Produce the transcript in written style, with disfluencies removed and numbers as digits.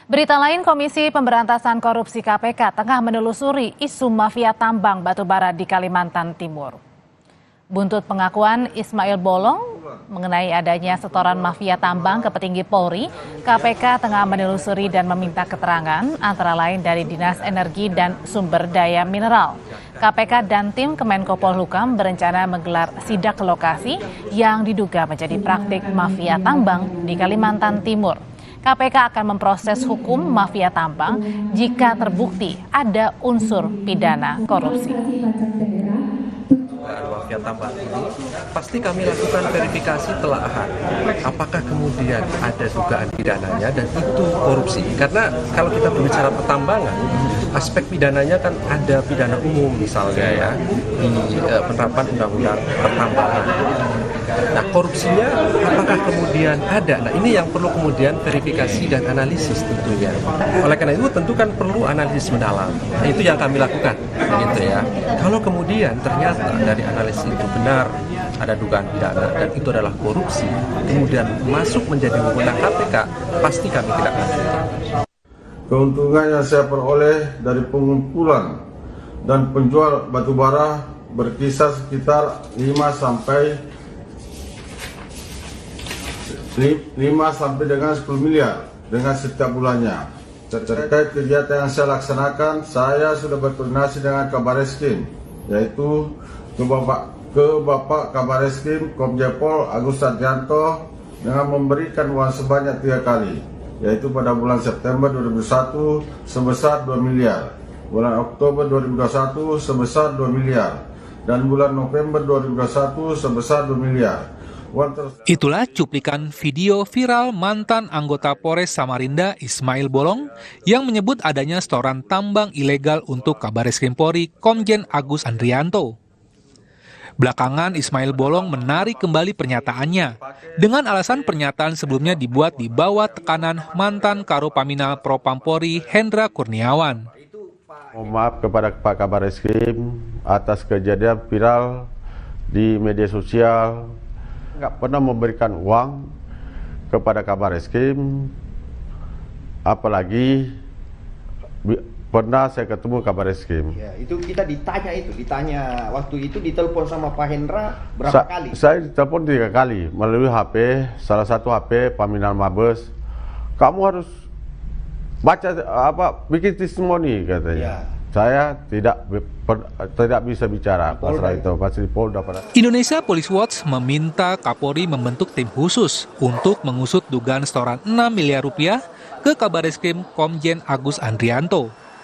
Berita lain, Komisi Pemberantasan Korupsi KPK tengah menelusuri isu mafia tambang batubara di Kalimantan Timur. Buntut pengakuan Ismail Bolong mengenai adanya setoran mafia tambang ke petinggi Polri, KPK tengah menelusuri dan meminta keterangan antara lain dari Dinas Energi dan Sumber Daya Mineral. KPK dan tim Kemenko Polhukam berencana menggelar sidak ke lokasi yang diduga menjadi praktik mafia tambang di Kalimantan Timur. KPK akan memproses hukum mafia tambang jika terbukti ada unsur pidana korupsi. Mafia tambang ini pasti kami lakukan verifikasi telaahan apakah kemudian ada dugaan pidananya dan itu korupsi, karena kalau kita berbicara pertambangan aspek pidananya kan ada pidana umum misalnya ya di penerapan undang-undang pertambangan. Nah, korupsinya apakah kemudian ada? Nah, ini yang perlu kemudian verifikasi dan analisis tentunya. Oleh karena itu tentu kan perlu analisis mendalam. Nah, itu yang kami lakukan, gitu ya. Kalau kemudian ternyata dari analisis itu benar ada dugaan pidana dan itu adalah korupsi, kemudian masuk menjadi wewenang KPK, pasti kami tidak lanjuti. Keuntungan yang saya peroleh dari pengumpulan dan penjual batubara berkisar sekitar 5 sampai dengan 10 miliar dengan setiap bulannya. Terkait kegiatan yang saya laksanakan, saya sudah berkoordinasi dengan Kabareskrim, yaitu ke Bapak Kabareskrim Komjen Pol Agus Andrianto dengan memberikan uang sebanyak 3 kali, yaitu pada bulan September 2021 sebesar 2 miliar, bulan Oktober 2021 sebesar 2 miliar, dan bulan November 2021 sebesar 2 miliar. Itulah cuplikan video viral mantan anggota Polres Samarinda Ismail Bolong yang menyebut adanya setoran tambang ilegal untuk Kabareskrim Polri Komjen Agus Andrianto. Belakangan Ismail Bolong menarik kembali pernyataannya dengan alasan pernyataan sebelumnya dibuat di bawah tekanan mantan Karopaminal Propam Polri Hendra Kurniawan. Mohon maaf kepada Pak Kabareskrim atas kejadian viral di media sosial. Nggak pernah memberikan uang kepada Kabareskrim, apalagi pernah saya ketemu Kabareskrim. Ya, itu kita ditanya waktu itu ditelepon sama Pak Hendra berapa kali? Saya ditelepon 3 kali melalui HP, salah satu HP Paminal Mabes. Kamu harus baca bikin testimoni katanya. Ya. Saya tidak bisa bicara masalah itu, pasti Polda. Indonesia Police Watch meminta Kapolri membentuk tim khusus untuk mengusut dugaan setoran 6 miliar rupiah ke Kabareskrim Komjen Agus Andrianto.